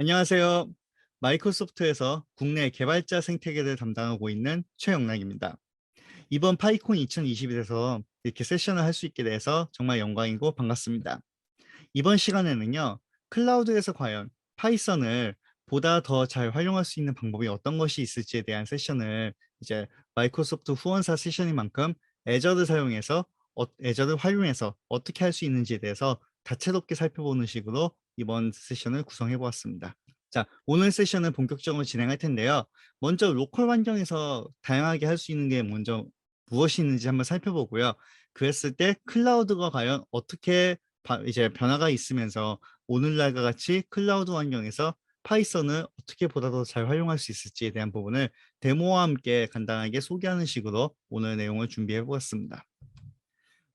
안녕하세요. 마이크로소프트에서 국내 개발자 생태계를 담당하고 있는 최영락입니다. 이번 파이콘 2021에서 이렇게 세션을 할 수 있게 돼서 정말 영광이고 반갑습니다. 이번 시간에는요, 클라우드에서 과연 파이썬을 보다 더 잘 활용할 수 있는 방법이 어떤 것이 있을지에 대한 세션을 이제 마이크로소프트 후원사 세션인 만큼 애저를 활용해서 어떻게 할 수 있는지에 대해서 다채롭게 살펴보는 식으로 이번 세션을 구성해 보았습니다. 자, 오늘 세션은 본격적으로 진행할 텐데요. 먼저 로컬 환경에서 다양하게 할 수 있는 게 먼저 무엇이 있는지 한번 살펴보고요. 그랬을 때 클라우드가 과연 어떻게 이제 변화가 있으면서 오늘날과 같이 클라우드 환경에서 파이썬을 어떻게 보다 더 잘 활용할 수 있을지에 대한 부분을 데모와 함께 간단하게 소개하는 식으로 오늘 내용을 준비해 보았습니다.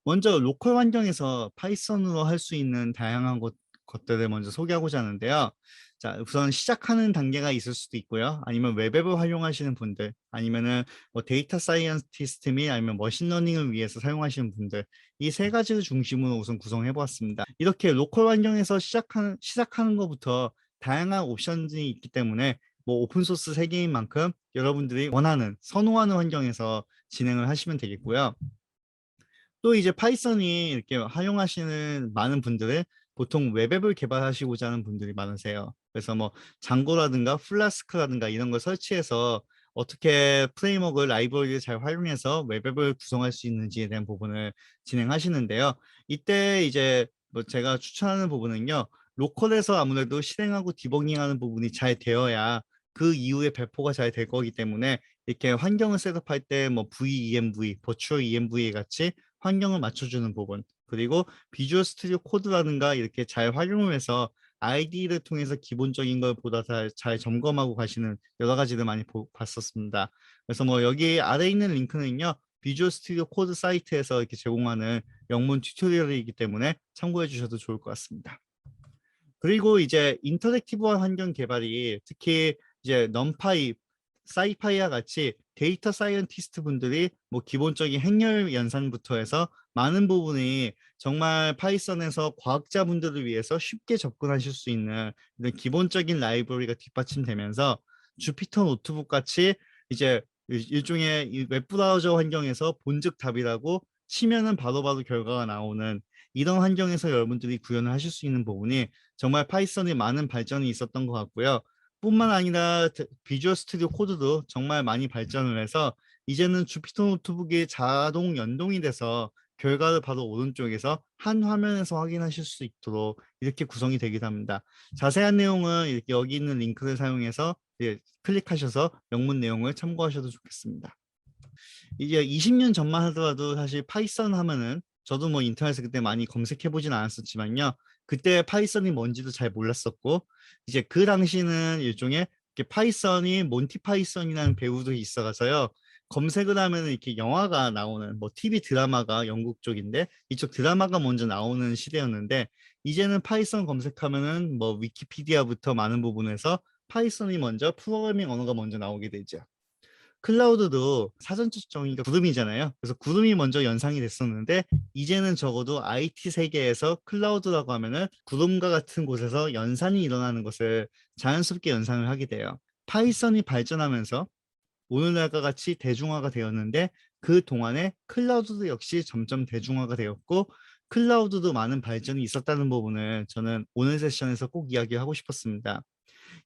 먼저 로컬 환경에서 파이썬으로 할 수 있는 다양한 것들을 먼저 소개하고자 하는데요. 자, 우선 시작하는 단계가 있을 수도 있고요. 아니면 웹앱을 활용하시는 분들, 아니면은 뭐 데이터 사이언티스트 및 아니면 머신러닝을 위해서 사용하시는 분들, 이 세 가지를 중심으로 우선 구성해 보았습니다. 이렇게 로컬 환경에서 시작하는 것부터 다양한 옵션이 있기 때문에 뭐 오픈소스 세계인 만큼 여러분들이 원하는, 선호하는 환경에서 진행을 하시면 되겠고요. 또 이제 파이썬이 이렇게 활용하시는 많은 분들은 보통 웹앱을 개발하시고자 하는 분들이 많으세요. 그래서 뭐 장고라든가 플라스크라든가 이런 걸 설치해서 어떻게 프레임워크 라이브러리를 잘 활용해서 웹앱을 구성할 수 있는지에 대한 부분을 진행하시는데요. 이때 이제 뭐 제가 추천하는 부분은요. 로컬에서 아무래도 실행하고 디버깅하는 부분이 잘 되어야 그 이후에 배포가 잘 될 거기 때문에 이렇게 환경을 셋업할 때 뭐 VENV, 버추얼 ENV 같이 환경을 맞춰주는 부분, 그리고 비주얼 스튜디오 코드라든가 이렇게 잘 활용을 해서 ID를 통해서 기본적인 걸 보다 잘 점검하고 가시는 여러 가지를 많이 봤었습니다. 그래서 뭐 여기 아래에 있는 링크는요, 비주얼 스튜디오 코드 사이트에서 이렇게 제공하는 영문 튜토리얼이기 때문에 참고해 주셔도 좋을 것 같습니다. 그리고 이제 인터랙티브한 환경 개발이 특히 이제 넘파이, 사이파이와 같이 데이터 사이언티스트 분들이 뭐 기본적인 행렬 연산부터 해서 많은 부분이 정말 파이썬에서 과학자 분들을 위해서 쉽게 접근하실 수 있는 이런 기본적인 라이브러리가 뒷받침되면서 주피터 노트북 같이 이제 일종의 이 웹브라우저 환경에서 본즉 답이라고 치면은 바로바로 결과가 나오는 이런 환경에서 여러분들이 구현을 하실 수 있는 부분이 정말 파이썬이 많은 발전이 있었던 것 같고요. 뿐만 아니라 비주얼 스튜디오 코드도 정말 많이 발전을 해서 이제는 주피터 노트북이 자동 연동이 돼서 결과를 바로 오른쪽에서 한 화면에서 확인하실 수 있도록 이렇게 구성이 되기도 합니다. 자세한 내용은 이렇게 여기 있는 링크를 사용해서 클릭하셔서 영문 내용을 참고하셔도 좋겠습니다. 이게 20년 전만 하더라도 사실 파이썬 하면은 저도 뭐 인터넷에 그때 많이 검색해 보진 않았었지만요. 그때 파이썬이 뭔지도 잘 몰랐었고 이제 그 당시는 일종의 이렇게 파이썬이 몬티 파이썬이라는 배우도 있어가서요. 검색을 하면 이렇게 영화가 나오는 뭐 TV 드라마가 영국 쪽인데 이쪽 드라마가 먼저 나오는 시대였는데 이제는 파이썬 검색하면은 뭐 위키피디아부터 많은 부분에서 파이썬이 먼저 프로그래밍 언어가 먼저 나오게 되죠. 클라우드도 사전 측정이가 구름이잖아요. 그래서 구름이 먼저 연상이 됐었는데 이제는 적어도 IT 세계에서 클라우드라고 하면은 구름과 같은 곳에서 연산이 일어나는 것을 자연스럽게 연상을 하게 돼요. 파이썬이 발전하면서 오늘날과 같이 대중화가 되었는데 그 동안에 클라우드도 역시 점점 대중화가 되었고 클라우드도 많은 발전이 있었다는 부분을 저는 오늘 세션에서 꼭 이야기하고 싶었습니다.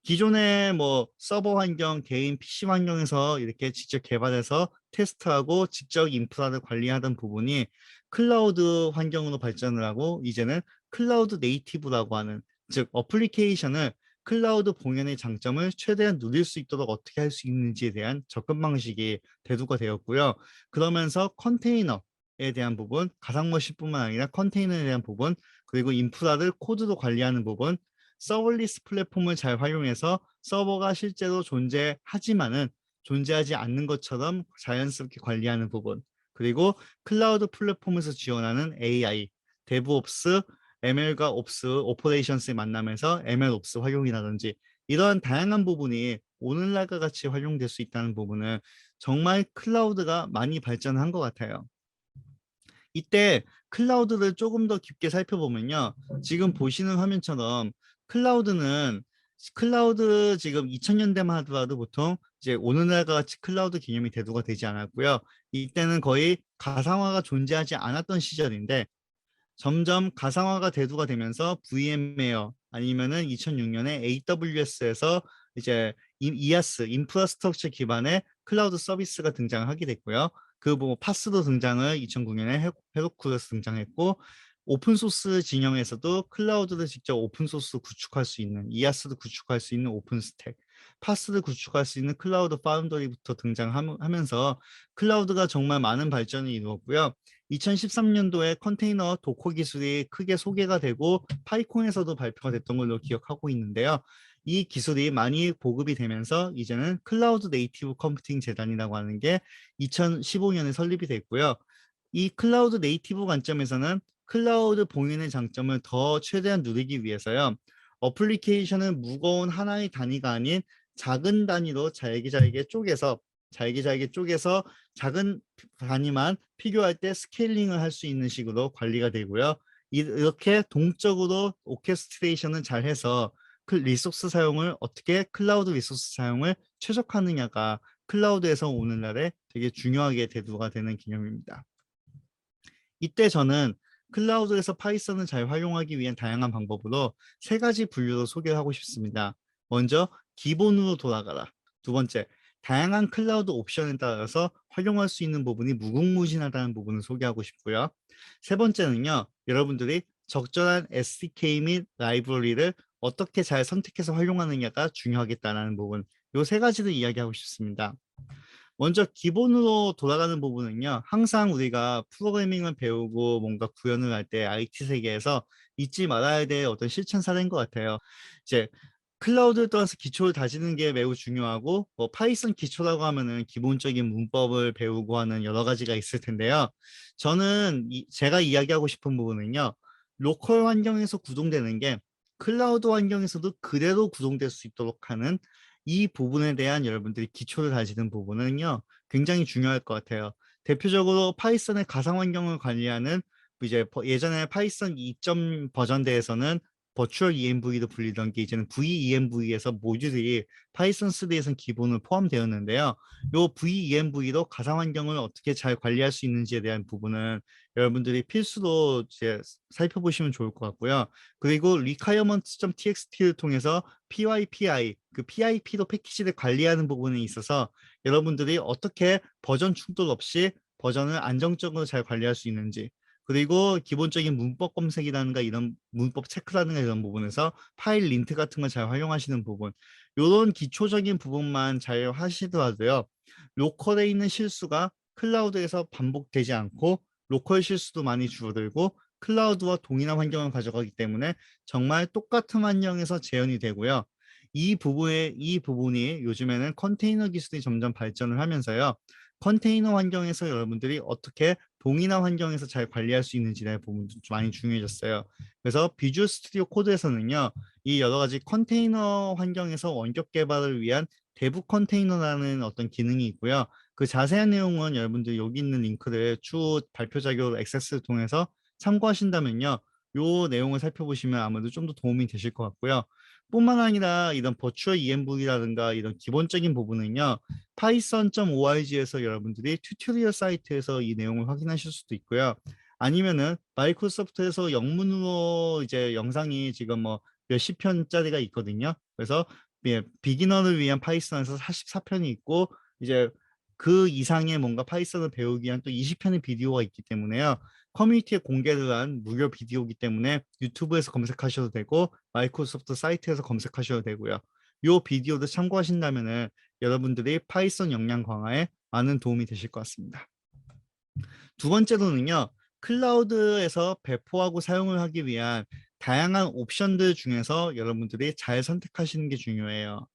기존의 뭐 서버 환경, 개인 PC 환경에서 이렇게 직접 개발해서 테스트하고 직접 인프라를 관리하던 부분이 클라우드 환경으로 발전을 하고 이제는 클라우드 네이티브라고 하는 즉 어플리케이션을 클라우드 본연의 장점을 최대한 누릴 수 있도록 어떻게 할 수 있는지에 대한 접근 방식이 대두가 되었고요. 그러면서 컨테이너에 대한 부분, 가상머신뿐만 아니라 컨테이너에 대한 부분, 그리고 인프라를 코드로 관리하는 부분, 서버리스 플랫폼을 잘 활용해서 서버가 실제로 존재하지만은 존재하지 않는 것처럼 자연스럽게 관리하는 부분, 그리고 클라우드 플랫폼에서 지원하는 AI, 데브옵스, ML과 옵스, 오퍼레이션스의 만남에서 ML옵스 활용이라든지 이러한 다양한 부분이 오늘날과 같이 활용될 수 있다는 부분은 정말 클라우드가 많이 발전한 것 같아요. 이때 클라우드를 조금 더 깊게 살펴보면요. 지금 보시는 화면처럼 클라우드는 클라우드 지금 2000년대만 하더라도 보통 이제 오늘날과 같이 클라우드 개념이 대두가 되지 않았고요. 이때는 거의 가상화가 존재하지 않았던 시절인데 점점 가상화가 대두가 되면서 VM웨어 아니면은 2006년에 AWS에서 이제 IaaS, 인프라스트럭처 기반의 클라우드 서비스가 등장하게 됐고요. 그 뭐 파스도 등장을 2009년에 헤로쿠로스 등장했고 오픈소스 진영에서도 클라우드를 직접 오픈소스 구축할 수 있는 IaaS도 구축할 수 있는 오픈스택, 파스를 구축할 수 있는 클라우드 파운더리부터 등장하면서 클라우드가 정말 많은 발전을 이루었고요. 2013년도에 컨테이너 도커 기술이 크게 소개가 되고 파이콘에서도 발표가 됐던 걸로 기억하고 있는데요. 이 기술이 많이 보급이 되면서 이제는 클라우드 네이티브 컴퓨팅 재단이라고 하는 게 2015년에 설립이 됐고요. 이 클라우드 네이티브 관점에서는 클라우드 봉인의 장점을 더 최대한 누리기 위해서요. 어플리케이션을 무거운 하나의 단위가 아닌 작은 단위로 잘게 쪼개서 작은 단위만 필요할 때 스케일링을 할 수 있는 식으로 관리가 되고요. 이렇게 동적으로 오케스트레이션을 잘 해서 리소스 사용을 어떻게 클라우드 리소스 사용을 최적화하느냐가 클라우드에서 오늘날에 되게 중요하게 대두가 되는 개념입니다. 이때 저는 클라우드에서 파이썬을 잘 활용하기 위한 다양한 방법으로 세 가지 분류로 소개하고 싶습니다. 먼저 기본으로 돌아가라. 두 번째, 다양한 클라우드 옵션에 따라서 활용할 수 있는 부분이 무궁무진하다는 부분을 소개하고 싶고요. 세 번째는요, 여러분들이 적절한 SDK 및 라이브러리를 어떻게 잘 선택해서 활용하느냐가 중요하겠다는 부분, 이 세 가지를 이야기하고 싶습니다. 먼저 기본으로 돌아가는 부분은요. 항상 우리가 프로그래밍을 배우고 뭔가 구현을 할 때 IT 세계에서 잊지 말아야 될 어떤 실천 사례인 것 같아요. 이제 클라우드를 떠나서 기초를 다지는 게 매우 중요하고 뭐 파이썬 기초라고 하면은 기본적인 문법을 배우고 하는 여러 가지가 있을 텐데요. 저는 제가 이야기하고 싶은 부분은요. 로컬 환경에서 구동되는 게 클라우드 환경에서도 그대로 구동될 수 있도록 하는 이 부분에 대한 여러분들이 기초를 다지는 부분은요, 굉장히 중요할 것 같아요. 대표적으로 파이썬의 가상 환경을 관리하는 이제 예전에 파이썬 2점 버전대에서는 버추얼 ENV도 불리던 게 이제는 VENV에서 모듈이 파이썬 3에서는 기본으로 포함되었는데요. 이 VENV로 가상 환경을 어떻게 잘 관리할 수 있는지에 대한 부분은 여러분들이 필수로 이제 살펴보시면 좋을 것 같고요. 그리고 requirements.txt를 통해서 PYPI, 그 PIP로 패키지를 관리하는 부분에 있어서 여러분들이 어떻게 버전 충돌 없이 버전을 안정적으로 잘 관리할 수 있는지, 그리고 기본적인 문법 검색이라든가 이런 문법 체크라든가 이런 부분에서 파일 린트 같은 걸 잘 활용하시는 부분, 이런 기초적인 부분만 잘 하시더라도요. 로컬에 있는 실수가 클라우드에서 반복되지 않고 로컬 실수도 많이 줄어들고 클라우드와 동일한 환경을 가져가기 때문에 정말 똑같은 환경에서 재현이 되고요. 이 부분이 요즘에는 컨테이너 기술이 점점 발전을 하면서요. 컨테이너 환경에서 여러분들이 어떻게 동일한 환경에서 잘 관리할 수 있는지에 대한 부분도 좀 많이 중요해졌어요. 그래서 비주얼 스튜디오 코드에서는요. 이 여러 가지 컨테이너 환경에서 원격 개발을 위한 대부 컨테이너라는 어떤 기능이 있고요. 그 자세한 내용은 여러분들 여기 있는 링크를 추후 발표 자료로 액세스를 통해서 참고하신다면요. 요 내용을 살펴보시면 아무래도 좀 더 도움이 되실 것 같고요. 뿐만 아니라 이런 버추얼 ENV라든가 이런 기본적인 부분은요. python.org에서 여러분들이 튜토리얼 사이트에서 이 내용을 확인하실 수도 있고요. 아니면은 마이크로소프트에서 영문으로 이제 영상이 지금 뭐 몇십 편짜리가 있거든요. 그래서 예, 비기너를 위한 파이썬에서 44편이 있고 이제 그 이상의 뭔가 파이썬을 배우기 위한 또 20편의 비디오가 있기 때문에요. 커뮤니티에 공개를 한 무료 비디오이기 때문에 유튜브에서 검색하셔도 되고 마이크로소프트 사이트에서 검색하셔도 되고요. 이 비디오도 참고하신다면은 여러분들이 파이썬 역량 강화에 많은 도움이 되실 것 같습니다. 두 번째로는요. 클라우드에서 배포하고 사용을 하기 위한 다양한 옵션들 중에서 여러분들이 잘 선택하시는 게 중요해요.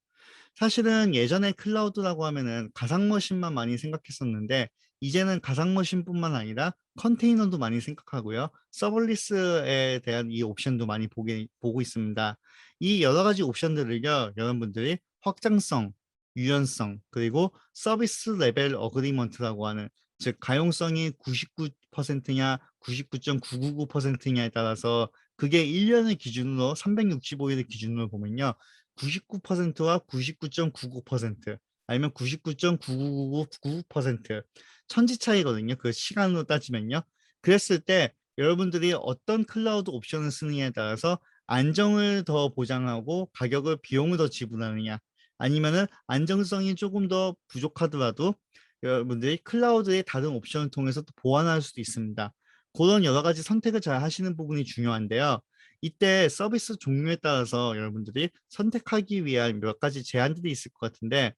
사실은 예전에 클라우드라고 하면은 가상머신만 많이 생각했었는데 이제는 가상머신뿐만 아니라 컨테이너도 많이 생각하고요. 서벌리스에 대한 이 옵션도 많이 보고 있습니다. 이 여러 가지 옵션들을요. 여러분들이 확장성, 유연성, 그리고 서비스 레벨 어그리먼트라고 하는 즉 가용성이 99%냐 99.999%냐에 따라서 그게 1년을 기준으로 365일을 기준으로 보면요. 99%와 99.99% 아니면 99.99999% 천지 차이거든요. 그 시간으로 따지면요. 그랬을 때 여러분들이 어떤 클라우드 옵션을 쓰느냐에 따라서 안정을 더 보장하고 가격을 비용을 더 지불하느냐 아니면은 안정성이 조금 더 부족하더라도 여러분들이 클라우드의 다른 옵션을 통해서 또 보완할 수도 있습니다. 그런 여러 가지 선택을 잘 하시는 부분이 중요한데요. 이때 서비스 종류에 따라서 여러분들이 선택하기 위한 몇 가지 제한들이 있을 것 같은데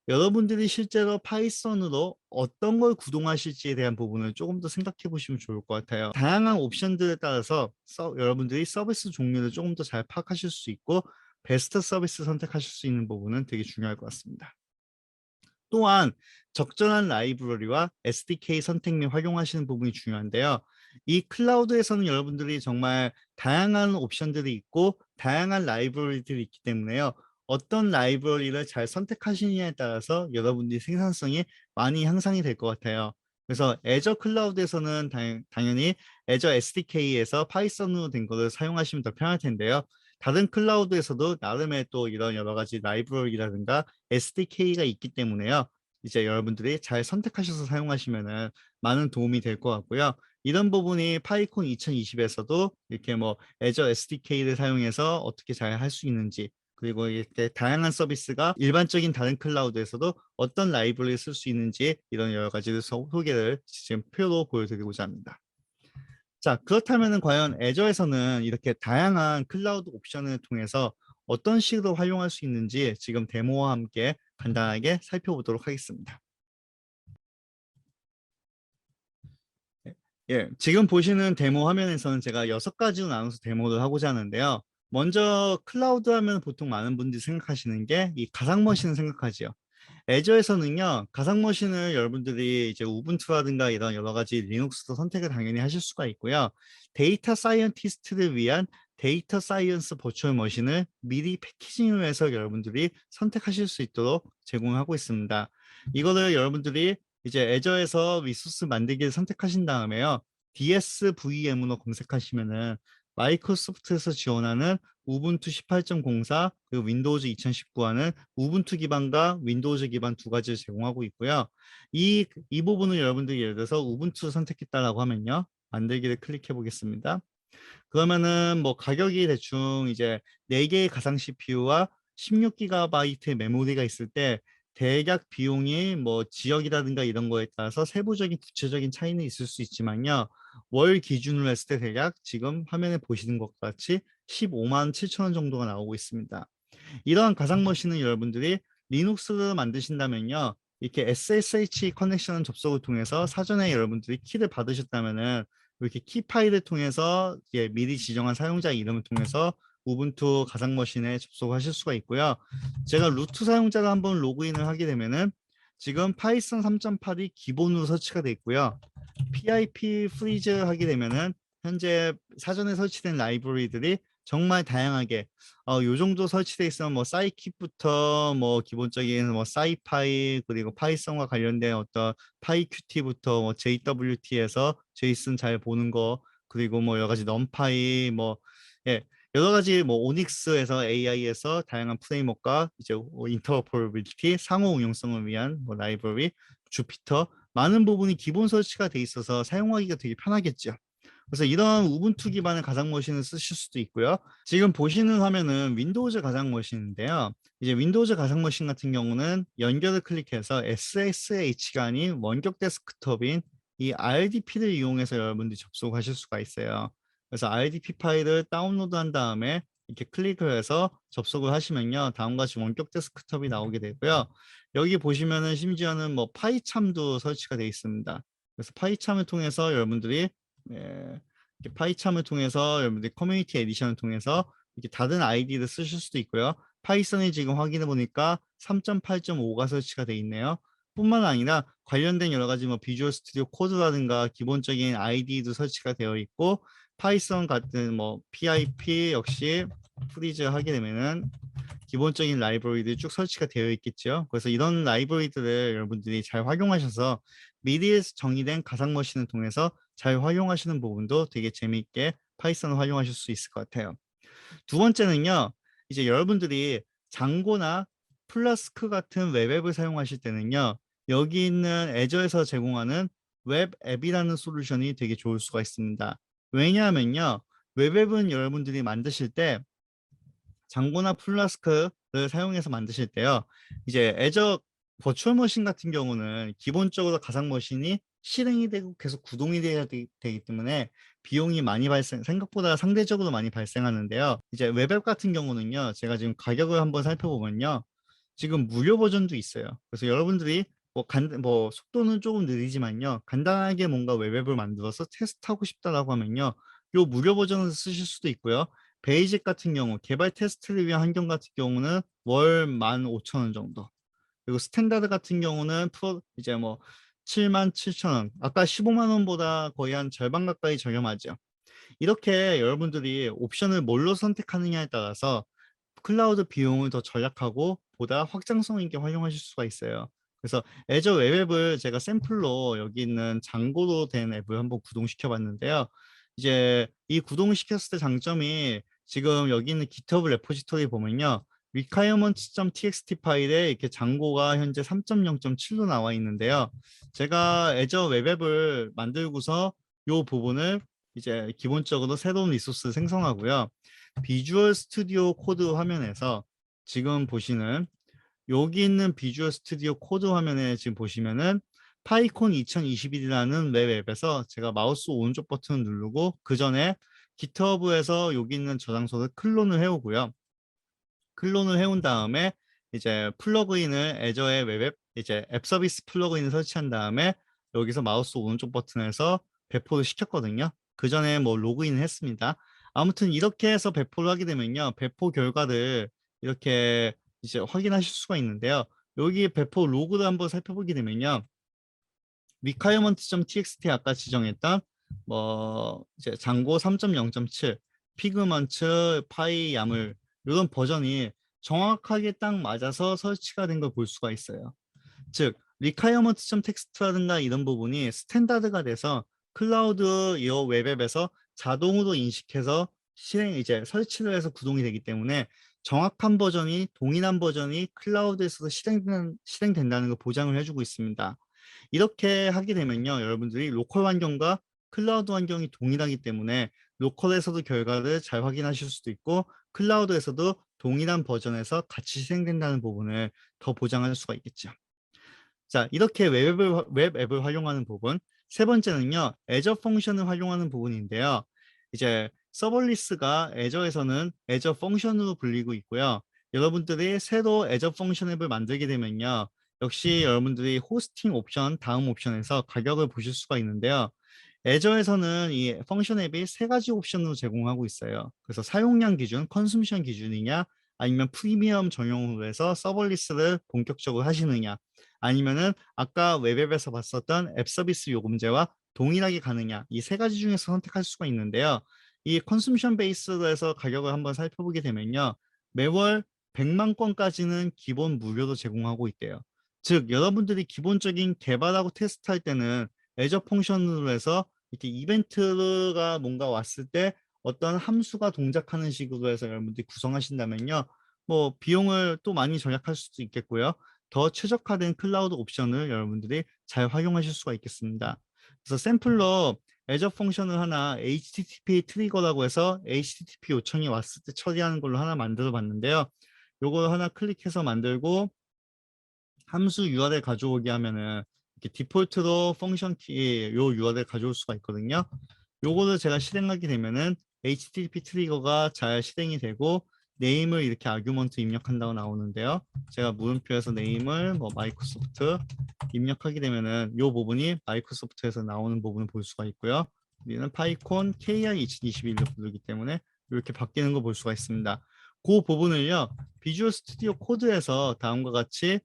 여러분들이 실제로 파이썬으로 어떤 걸 구동하실지에 대한 부분을 조금 더 생각해 보시면 좋을 것 같아요. 다양한 옵션들에 따라서 여러분들이 서비스 종류를 조금 더 잘 파악하실 수 있고 베스트 서비스 선택하실 수 있는 부분은 되게 중요할 것 같습니다. 또한 적절한 라이브러리와 SDK 선택 및 활용하시는 부분이 중요한데요. 이 클라우드에서는 여러분들이 정말 다양한 옵션들이 있고 다양한 라이브러리들이 있기 때문에요. 어떤 라이브러리를 잘 선택하시느냐에 따라서 여러분들이 생산성이 많이 향상이 될 것 같아요. 그래서 애저 클라우드에서는 당연히 애저 SDK에서 파이썬으로 된 거를 사용하시면 더 편할 텐데요. 다른 클라우드에서도 나름의 또 이런 여러 가지 라이브러리라든가 SDK가 있기 때문에요. 이제 여러분들이 잘 선택하셔서 사용하시면은 많은 도움이 될 것 같고요. 이런 부분이 파이콘 2020에서도 이렇게 뭐 애저 SDK를 사용해서 어떻게 잘 할 수 있는지 그리고 이렇게 다양한 서비스가 일반적인 다른 클라우드에서도 어떤 라이브러리를 쓸 수 있는지 이런 여러 가지를 소개를 지금 표로 보여드리고자 합니다. 자, 그렇다면은 과연 애저에서는 이렇게 다양한 클라우드 옵션을 통해서 어떤 식으로 활용할 수 있는지 지금 데모와 함께 간단하게 살펴보도록 하겠습니다. 예, 지금 보시는 데모 화면에서는 제가 6가지로 나눠서 데모를 하고자 하는데요. 먼저 클라우드 하면 보통 많은 분들이 생각하시는 게 이 가상 머신을 생각하지요. 애저에서는요, 가상 머신을 여러분들이 이제 우분투라든가 이런 여러 가지 리눅스도 선택을 당연히 하실 수가 있고요. 데이터 사이언티스트를 위한 데이터 사이언스 버추얼 머신을 미리 패키징을 해서 여러분들이 선택하실 수 있도록 제공하고 있습니다. 이거를 여러분들이 이제 애저에서 리소스 만들기를 선택하신 다음에요. DSVM으로 검색하시면은 마이크로소프트에서 지원하는 우분투 18.04 그리고 윈도우즈 2019화는 우분투 기반과 윈도우즈 기반 두 가지를 제공하고 있고요. 이 부분을 여러분들이 예를 들어서 우분투 선택했다라고 하면요. 만들기를 클릭해 보겠습니다. 그러면은 뭐 가격이 대충 이제 4개의 가상 CPU와 16GB 메모리가 있을 때 대략 비용이 뭐 지역이라든가 이런 거에 따라서 세부적인 구체적인 차이는 있을 수 있지만요. 월 기준으로 했을 때 대략 지금 화면에 보시는 것 같이 15만 7천 원 정도가 나오고 있습니다. 이러한 가상 머신은 여러분들이 리눅스를 만드신다면요. 이렇게 SSH 커넥션 접속을 통해서 사전에 여러분들이 키를 받으셨다면은 이렇게 키 파일을 통해서 미리 지정한 사용자 이름을 통해서 우분투 가상 머신에 접속하실 수가 있고요. 제가 루트 사용자가 한번 로그인을 하게 되면은 지금 파이썬 3.8이 기본으로 설치가 되어 있고요. PIP 프리즈 하게 되면은 현재 사전에 설치된 라이브러리들이 정말 다양하게 요 정도 설치돼 있으면 뭐 사이킥부터 뭐 기본적인 뭐 사이파이 그리고 파이썬과 관련된 어떤 파이큐티부터 뭐 JWT에서 제이슨 잘 보는 거 그리고 뭐 여러 가지 넘파이 뭐 예, 여러 가지 뭐 오닉스에서 AI에서 다양한 프레임워크가 이제 인터오퍼러빌리티 상호 응용성을 위한 뭐 라이브러리 주피터 많은 부분이 기본 설치가 돼 있어서 사용하기가 되게 편하겠죠. 그래서 이런 우분투 기반의 가상 머신을 쓰실 수도 있고요. 지금 보시는 화면은 윈도우즈 가상 머신인데요. 이제 윈도우즈 가상 머신 같은 경우는 연결을 클릭해서 SSH가 아닌 원격 데스크톱인 이 RDP를 이용해서 여러분들이 접속하실 수가 있어요. 그래서 RDP 파일을 다운로드한 다음에 이렇게 클릭을 해서 접속을 하시면요. 다음과 같이 원격 데스크톱이 나오게 되고요. 여기 보시면은 심지어는 뭐 파이참도 설치가 되어 있습니다. 그래서 파이참을 통해서 여러분들이 예, 이렇게 파이참을 통해서 여러분들이 커뮤니티 에디션을 통해서 이렇게 다른 아이디를 쓰실 수도 있고요. 파이썬이 지금 확인해 보니까 3.8.5가 설치가 되어 있네요. 뿐만 아니라 관련된 여러 가지 뭐 비주얼 스튜디오 코드라든가 기본적인 아이디도 설치가 되어 있고 파이썬 같은 뭐 PIP 역시 프리즈 하게 되면은 기본적인 라이브러리들이 쭉 설치가 되어 있겠죠. 그래서 이런 라이브러리들을 여러분들이 잘 활용하셔서 미리 정의된 가상 머신을 통해서 잘 활용하시는 부분도 되게 재미있게 파이썬을 활용하실 수 있을 것 같아요. 두 번째는요. 이제 여러분들이 장고나 플라스크 같은 웹 앱을 사용하실 때는요. 여기 있는 애저에서 제공하는 웹 앱이라는 솔루션이 되게 좋을 수가 있습니다. 왜냐하면요. 웹 앱은 여러분들이 만드실 때 장고나 플라스크를 사용해서 만드실 때요. 이제 애저 버추얼 머신 같은 경우는 기본적으로 가상 머신이 실행이 되고 계속 구동이 돼야 되기 때문에 비용이 많이 생각보다 상대적으로 많이 발생하는데요. 이제 웹앱 같은 경우는요. 제가 지금 가격을 한번 살펴보면요. 지금 무료 버전도 있어요. 그래서 여러분들이 뭐 속도는 조금 느리지만요. 간단하게 뭔가 웹앱을 만들어서 테스트하고 싶다라고 하면요. 요 무료 버전을 쓰실 수도 있고요. 베이직 같은 경우 개발 테스트를 위한 환경 같은 경우는 월 15,000원 정도. 그리고 스탠다드 같은 경우는 이제 뭐 77,000원. 아까 15만 원보다 거의 한 절반 가까이 저렴하죠. 이렇게 여러분들이 옵션을 뭘로 선택하느냐에 따라서 클라우드 비용을 더 절약하고 보다 확장성 있게 활용하실 수가 있어요. 그래서 애저 웹앱을 제가 샘플로 여기 있는 장고로 된 앱을 한번 구동시켜 봤는데요. 이제 이 구동시켰을 때 장점이 지금 여기 있는 GitHub 레포지토리 보면요. requirements.txt 파일에 이렇게 장고가 현재 3.0.7로 나와 있는데요. 제가 애저 웹앱을 만들고서 이 부분을 이제 기본적으로 새로운 리소스 생성하고요. 비주얼 스튜디오 코드 화면에서 지금 보시는 여기 있는 비주얼 스튜디오 코드 화면에 지금 보시면은 파이콘 2021이라는 웹 앱에서 제가 마우스 오른쪽 버튼을 누르고 그 전에 GitHub에서 여기 있는 저장소를 클론을 해오고요. 클론을 해온 다음에 이제 플러그인을 애저의 웹앱 이제 앱 서비스 플러그인을 설치한 다음에 여기서 마우스 오른쪽 버튼에서 배포를 시켰거든요. 그 전에 뭐 로그인을 했습니다. 아무튼 이렇게 해서 배포를 하게 되면요. 배포 결과를 이렇게 이제 확인하실 수가 있는데요. 여기 배포 로그를 한번 살펴보게 되면요. requirement.txt 아까 지정했던 뭐 이제 장고 3.0.7 피그먼트 파이 야물 이런 버전이 정확하게 딱 맞아서 설치가 된 걸 볼 수가 있어요. 즉 requirement.txt라든가 이런 부분이 스탠다드가 돼서 클라우드 이 웹앱에서 자동으로 인식해서 이제 설치를 해서 구동이 되기 때문에 정확한 버전이 동일한 버전이 클라우드에서 실행된다는 걸 보장을 해주고 있습니다. 이렇게 하게 되면요. 여러분들이 로컬 환경과 클라우드 환경이 동일하기 때문에 로컬에서도 결과를 잘 확인하실 수도 있고 클라우드에서도 동일한 버전에서 같이 실행된다는 부분을 더 보장할 수가 있겠죠. 자, 이렇게 웹 앱을 활용하는 부분. 세 번째는요, 애저 펑션을 활용하는 부분인데요. 이제 서벌리스가 애저에서는 애저 펑션으로 불리고 있고요. 여러분들이 새로 애저 펑션 앱을 만들게 되면요. 역시 여러분들이 호스팅 옵션, 다음 옵션에서 가격을 보실 수가 있는데요. 애저에서는 이 펑션 앱이 세 가지 옵션으로 제공하고 있어요. 그래서 사용량 기준, 컨숨션 기준이냐, 아니면 프리미엄 전용으로 해서 서벌리스를 본격적으로 하시느냐, 아니면은 아까 웹앱에서 봤었던 앱 서비스 요금제와 동일하게 가느냐, 이 세 가지 중에서 선택할 수가 있는데요. 이 컨숨션 베이스로 해서 가격을 한번 살펴보게 되면요. 매월 100만 건까지는 기본 무료로 제공하고 있대요. 즉 여러분들이 기본적인 개발하고 테스트할 때는 애저 펑션으로 해서 이렇게 이벤트가 뭔가 왔을 때 어떤 함수가 동작하는 식으로 해서 여러분들이 구성하신다면요. 뭐 비용을 또 많이 절약할 수도 있겠고요. 더 최적화된 클라우드 옵션을 여러분들이 잘 활용하실 수가 있겠습니다. 그래서 샘플로 애저 펑션을 하나 HTTP 트리거라고 해서 HTTP 요청이 왔을 때 처리하는 걸로 하나 만들어 봤는데요. 요거 하나 클릭해서 만들고 함수 URL 가져오게 하면은 이렇게 디폴트로 펑션 키 요 URL 가져올 수가 있거든요. 요거를 제가 실행하게 되면은 HTTP 트리거가 잘 실행이 되고 네임을 이렇게 아규먼트 입력한다고 나오는데요. 제가 물음표에서 네임을 뭐 마이크로소프트 입력하게 되면은 요 부분이 마이크로소프트에서 나오는 부분을 볼 수가 있고요. 우리는 파이콘 KR 2021로 부르기 때문에 이렇게 바뀌는 거 볼 수가 있습니다. 그 부분을요. 비주얼 스튜디오 코드에서 다음과 같이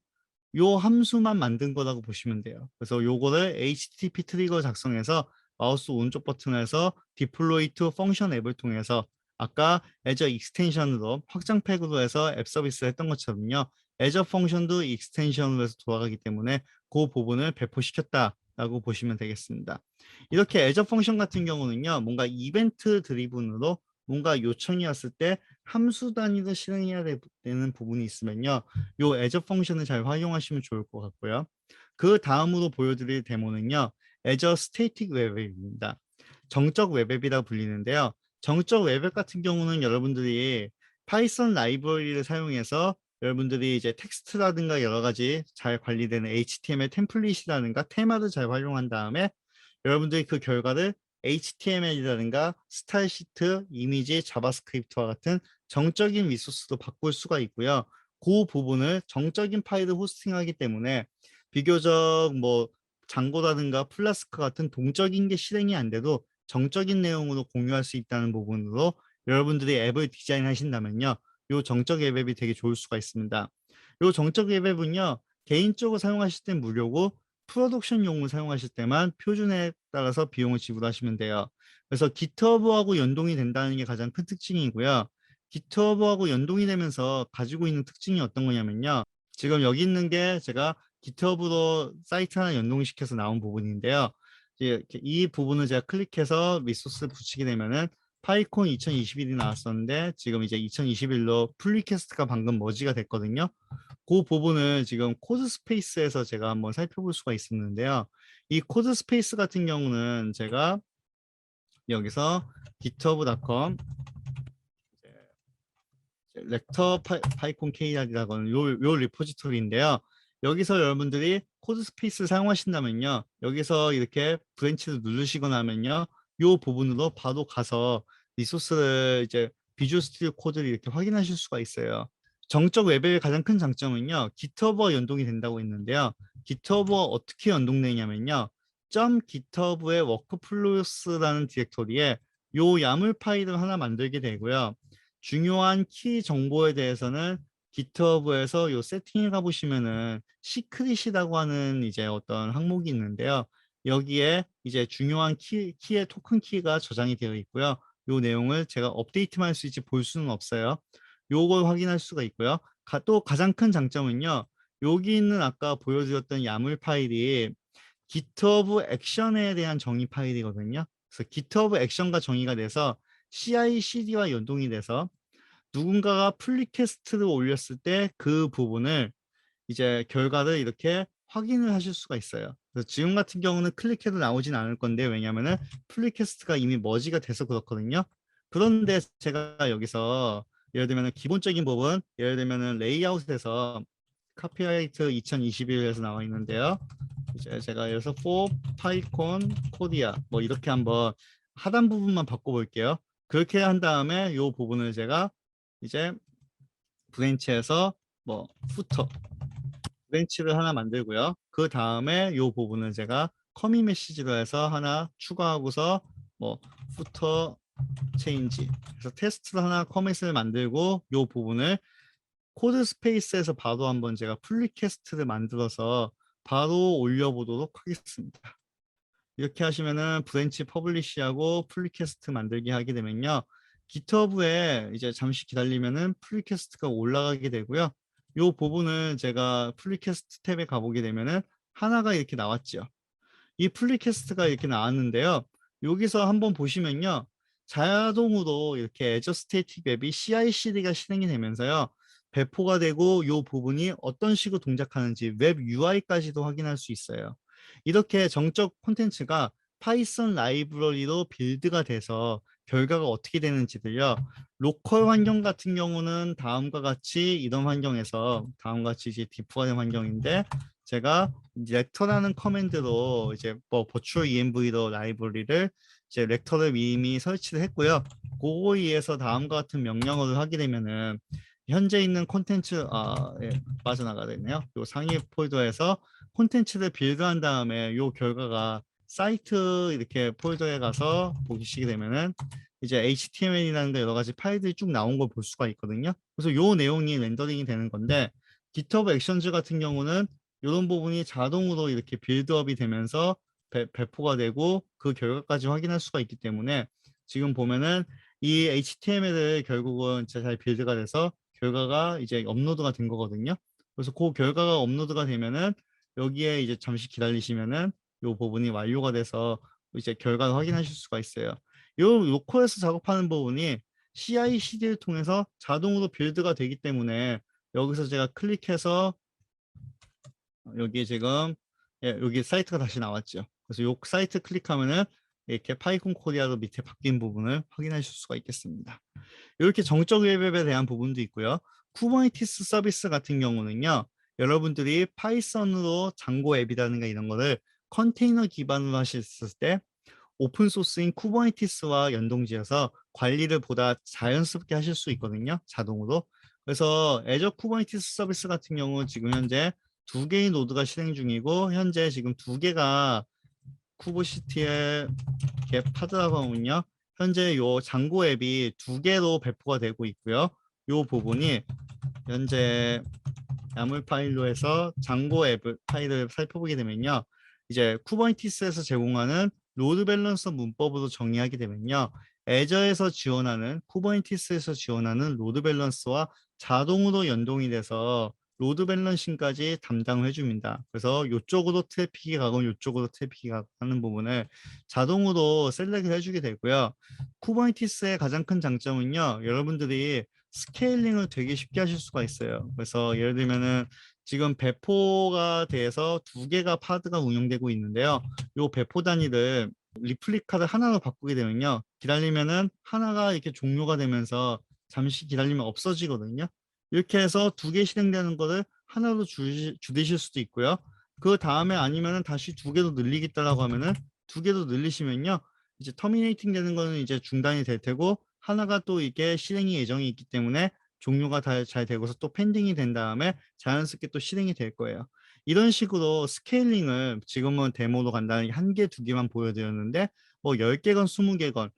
요 함수만 만든 거라고 보시면 돼요. 그래서 요거를 HTTP 트리거 작성해서 마우스 오른쪽 버튼에서 deploy to function 앱을 통해서 아까 애저 익스텐션으로 확장팩으로 해서 앱 서비스 했던 것처럼요. 애저 펑션도 익스텐션으로 해서 돌아가기 때문에 그 부분을 배포시켰다라고 보시면 되겠습니다. 이렇게 애저 펑션 같은 경우는요. 뭔가 이벤트 드리븐으로 뭔가 요청이 왔을 때 함수 단위로 실행해야 되는 부분이 있으면요. 요 as 펑션을 잘 활용하시면 좋을 것 같고요. 그 다음으로 보여드릴 데모는요. as static web 앱입니다. 정적 웹앱이라고 불리는데요. 정적 웹앱 같은 경우는 여러분들이 파이썬 라이브러리를 사용해서 여러분들이 이제 텍스트라든가 여러 가지 잘 관리되는 HTML 템플릿이라든가 테마를 잘 활용한 다음에 여러분들이 그 결과를 HTML이라든가 스타일 시트, 이미지, 자바스크립트와 같은 정적인 리소스로 바꿀 수가 있고요. 그 부분을 정적인 파일을 호스팅하기 때문에 비교적 뭐 장고라든가 플라스크 같은 동적인 게 실행이 안 돼도 정적인 내용으로 공유할 수 있다는 부분으로 여러분들이 앱을 디자인하신다면요. 요 정적 앱이 되게 좋을 수가 있습니다. 요 정적 앱은요. 개인적으로 사용하실 땐 무료고 프로덕션용을 사용하실 때만 표준에 따라서 비용을 지불하시면 돼요. 그래서 GitHub하고 연동이 된다는 게 가장 큰 특징이고요. GitHub하고 연동이 되면서 가지고 있는 특징이 어떤 거냐면요. 지금 여기 있는 게 제가 GitHub으로 사이트 하나 연동시켜서 나온 부분인데요. 이 부분을 제가 클릭해서 리소스를 붙이게 되면은 파이콘 2021이 나왔었는데 지금 이제 2021로 플리캐스트가 방금 머지가 됐거든요. 그 부분을 지금 코드 스페이스에서 제가 한번 살펴볼 수가 있었는데요. 이 코드 스페이스 같은 경우는 제가 여기서 github.com 렉터 파이콘 KR이라고 하는 요 리포지토리인데요. 여기서 여러분들이 코드 스페이스를 사용하신다면요. 여기서 이렇게 브랜치를 누르시거나 하면요. 요 부분으로 바로 가서 리소스를 이제 비주얼 스튜디오 코드를 이렇게 확인하실 수가 있어요. 정적 웹의 가장 큰 장점은요. GitHub와 연동이 된다고 했는데요. GitHub와 어떻게 연동되냐면요. .github의 워크플로스라는 디렉토리에 요 야물 파일을 하나 만들게 되고요. 중요한 키 정보에 대해서는 GitHub에서 요 세팅에 가보시면은 시크릿이라고 하는 이제 어떤 항목이 있는데요. 여기에 이제 중요한 키의 토큰 키가 저장이 되어 있고요. 요 내용을 제가 업데이트만 할 수 있지 볼 수는 없어요. 요걸 확인할 수가 있고요. 또 가장 큰 장점은요. 여기 있는 아까 보여드렸던 야물 파일이 GitHub 액션에 대한 정의 파일이거든요. 그래서 GitHub 액션과 정의가 돼서 CI/CD와 연동이 돼서 누군가가 플리캐스트를 올렸을 때 그 부분을 이제 결과를 이렇게 확인을 하실 수가 있어요. 그래서 지금 같은 경우는 클릭해도 나오진 않을 건데 왜냐면은 플리캐스트가 이미 머지가 돼서 그렇거든요. 그런데 제가 여기서 예를 들면 기본적인 부분, 예를 들면 레이아웃에서 카피라이트 2021에서 나와 있는데요. 이제 제가 여기서 for 파이콘 코디아 뭐 이렇게 한번 하단 부분만 바꿔볼게요. 그렇게 한 다음에 이 부분을 제가 이제 브랜치에서 뭐 후터 브랜치를 하나 만들고요. 그 다음에 이 부분을 제가 커밋 메시지로 해서 하나 추가하고서 뭐 후터 체인지 그래서 테스트를 하나 커밋을 만들고 이 부분을 코드 스페이스에서 바로 한번 제가 플리캐스트를 만들어서 바로 올려보도록 하겠습니다. 이렇게 하시면은 브랜치 퍼블리시하고 플리캐스트 만들기 하게 되면요. GitHub에 이제 잠시 기다리면은 플리캐스트가 올라가게 되고요. 이 부분을 제가 플리캐스트 탭에 가보게 되면은 하나가 이렇게 나왔죠. 이 플리캐스트가 이렇게 나왔는데요. 여기서 한번 보시면요. 자동으로 이렇게 Azure Static Web이 CI/CD가 실행이 되면서요. 배포가 되고 이 부분이 어떤 식으로 동작하는지 웹 UI까지도 확인할 수 있어요. 이렇게 정적 콘텐츠가 파이썬 라이브러리로 빌드가 돼서 결과가 어떻게 되는지들요. 로컬 환경 같은 경우는 다음과 같이 이런 환경에서 다음과 같이 이제 디프화된 환경인데 제가 렉터라는 커맨드로 이제 뭐 버추얼 env로 라이브러리를 이제 렉터를 이미 설치를 했고요. 그거에 의해서 다음과 같은 명령어를 하게 되면은 현재 있는 콘텐츠 예, 빠져나가겠네요. 요 상위 폴더에서 콘텐츠를 빌드한 다음에 요 결과가 사이트 이렇게 폴더에 가서 보시게 되면은 이제 HTML이라는 데 여러 가지 파일들이 쭉 나온 걸 볼 수가 있거든요. 그래서 요 내용이 렌더링이 되는 건데 GitHub 액션즈 같은 경우는 이런 부분이 자동으로 이렇게 빌드업이 되면서 배포가 되고 그 결과까지 확인할 수가 있기 때문에 지금 보면은 이 HTML을 결국은 잘 빌드가 돼서 결과가 이제 업로드가 된 거거든요. 그래서 그 결과가 업로드가 되면은 여기에 이제 잠시 기다리시면은 이 부분이 완료가 돼서 이제 결과를 확인하실 수가 있어요. 요 로컬에서 작업하는 부분이 CI/CD를 통해서 자동으로 빌드가 되기 때문에 여기서 제가 클릭해서 여기 지금 여기 사이트가 다시 나왔죠. 그래서 요 사이트 클릭하면은 이렇게 파이콘 코리아로 밑에 바뀐 부분을 확인하실 수가 있겠습니다. 이렇게 정적 웹에 대한 부분도 있고요. 쿠버네티스 서비스 같은 경우는요. 여러분들이 파이썬으로 장고 앱이라든가 이런 거를 컨테이너 기반으로 하실 때 오픈 소스인 쿠버네티스와 연동지어서 관리를 보다 자연스럽게 하실 수 있거든요. 자동으로. 그래서 애저 쿠버네티스 서비스 같은 경우 지금 현재 2개의 노드가 실행 중이고 현재 지금 2개가 쿠버시티에 파드라고 하면요. 현재 요 장고 앱이 2개로 배포가 되고 있고요. 요 부분이 현재 야물 파일로 해서 장고 앱 파일을 살펴보게 되면요. 이제 쿠버네티스에서 제공하는 로드 밸런서 문법으로 정의하게 되면요. 애저에서 지원하는 쿠버네티스에서 지원하는 로드 밸런스와 자동으로 연동이 돼서 로드 밸런싱까지 담당을 해줍니다. 그래서 이쪽으로 트래픽이 가고 이쪽으로 트래픽이 가는 부분을 자동으로 셀렉을 해주게 되고요. 쿠버네티스의 가장 큰 장점은요. 여러분들이 스케일링을 되게 쉽게 하실 수가 있어요. 그래서 예를 들면은 지금 배포가 돼서 2개가 파드가 운영되고 있는데요. 요 배포 단위를 리플리카를 하나로 바꾸게 되면요. 기다리면은 하나가 이렇게 종료가 되면서 잠시 기다리면 없어지거든요. 이렇게 해서 2개 실행되는 거를 하나로 줄이실 수도 있고요. 그 다음에 아니면은 다시 2개로 늘리겠다라고 하면은 2개로 늘리시면요. 이제 터미네이팅 되는 거는 이제 중단이 될 테고 하나가 또 이게 실행이 예정이 있기 때문에 종료가 잘 되고서 또 펜딩이 된 다음에 자연스럽게 또 실행이 될 거예요. 이런 식으로 스케일링을 지금은 데모로 간단하게 1개, 2개만 보여드렸는데 뭐 10개건 20개건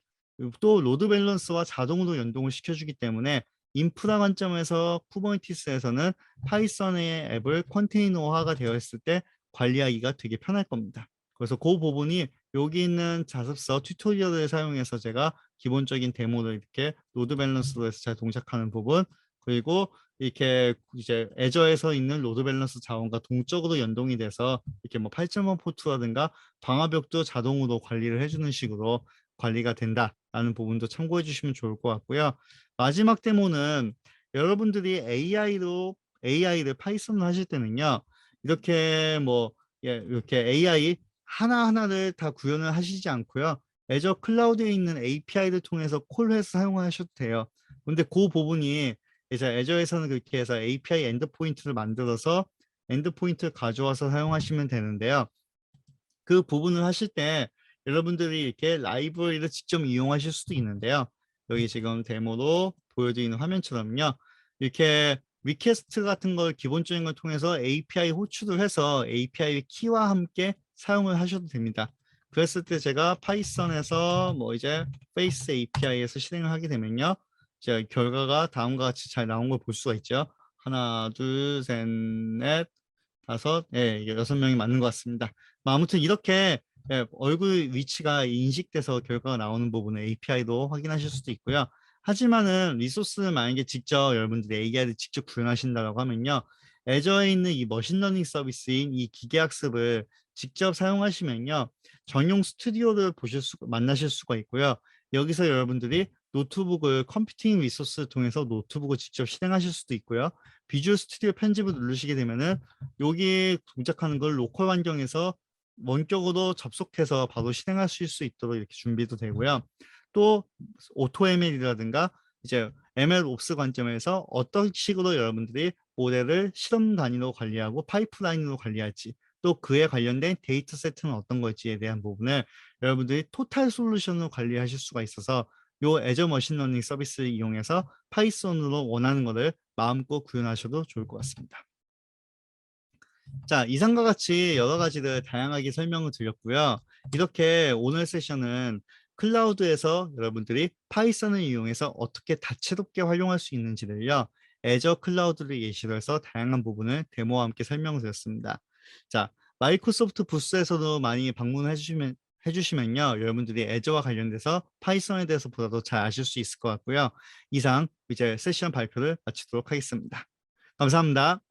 또 로드 밸런스와 자동으로 연동을 시켜주기 때문에 인프라 관점에서 쿠버네티스에서는 파이썬의 앱을 컨테이너화가 되어 있을 때 관리하기가 되게 편할 겁니다. 그래서 그 부분이 여기 있는 자습서 튜토리얼을 사용해서 제가 기본적인 데모를 이렇게 로드 밸런스로 해서 잘 동작하는 부분 그리고 이렇게 이제 애저에서 있는 로드 밸런스 자원과 동적으로 연동이 돼서 이렇게 뭐 8.1 포트라든가 방화벽도 자동으로 관리를 해주는 식으로 관리가 된다라는 부분도 참고해 주시면 좋을 것 같고요. 마지막 데모는 여러분들이 AI를 파이썬을 하실 때는요. 이렇게 뭐 이렇게 AI 하나하나를 다 구현을 하시지 않고요. 애저 클라우드에 있는 API를 통해서 콜해서 사용하셔도 돼요. 근데 그 부분이 이제 애저에서는 그렇게 해서 API 엔드포인트를 만들어서 엔드포인트를 가져와서 사용하시면 되는데요. 그 부분을 하실 때 여러분들이 이렇게 라이브러리를 직접 이용하실 수도 있는데요. 여기 지금 데모로 보여드리는 화면처럼요. 이렇게 리퀘스트 같은 걸 기본적인 걸 통해서 API 호출을 해서 API 키와 함께 사용을 하셔도 됩니다. 그랬을 때 제가 파이썬에서 뭐 이제 페이스 API에서 실행을 하게 되면요. 제 결과가 다음과 같이 잘 나온 걸 볼 수가 있죠. 하나, 둘, 셋, 넷, 다섯, 이게 6명이 맞는 것 같습니다. 뭐 아무튼 이렇게 얼굴 위치가 인식돼서 결과가 나오는 부분은 API도 확인하실 수도 있고요. 하지만은 리소스를 만약에 직접 여러분들이 AI를 직접 구현하신다고 하면요. 애저에 있는 이 머신러닝 서비스인 이 기계학습을 직접 사용하시면요. 전용 스튜디오를 만나실 수가 있고요. 여기서 여러분들이 노트북을 컴퓨팅 리소스를 통해서 노트북을 직접 실행하실 수도 있고요. 비주얼 스튜디오 편집을 누르시게 되면은 여기 동작하는 걸 로컬 환경에서 원격으로 접속해서 바로 실행하실 수 있도록 이렇게 준비도 되고요. 또 오토 ML이라든가 이제 ML 옵스 관점에서 어떤 식으로 여러분들이 모델을 실험 단위로 관리하고 파이프라인으로 관리할지 또 그에 관련된 데이터 세트는 어떤 걸지에 대한 부분을 여러분들이 토탈 솔루션으로 관리하실 수가 있어서 요 애저 머신러닝 서비스를 이용해서 파이썬으로 원하는 것을 마음껏 구현하셔도 좋을 것 같습니다. 자, 이상과 같이 여러 가지를 다양하게 설명을 드렸고요. 이렇게 오늘 세션은 클라우드에서 여러분들이 파이썬을 이용해서 어떻게 다채롭게 활용할 수 있는지를요. 애저 클라우드를 예시로 해서 다양한 부분을 데모와 함께 설명을 드렸습니다. 자, 마이크로소프트 부스에서도 많이 방문해 주시면요. 여러분들이 애저와 관련돼서 파이썬에 대해서 보다 더 잘 아실 수 있을 것 같고요. 이상 이제 세션 발표를 마치도록 하겠습니다. 감사합니다.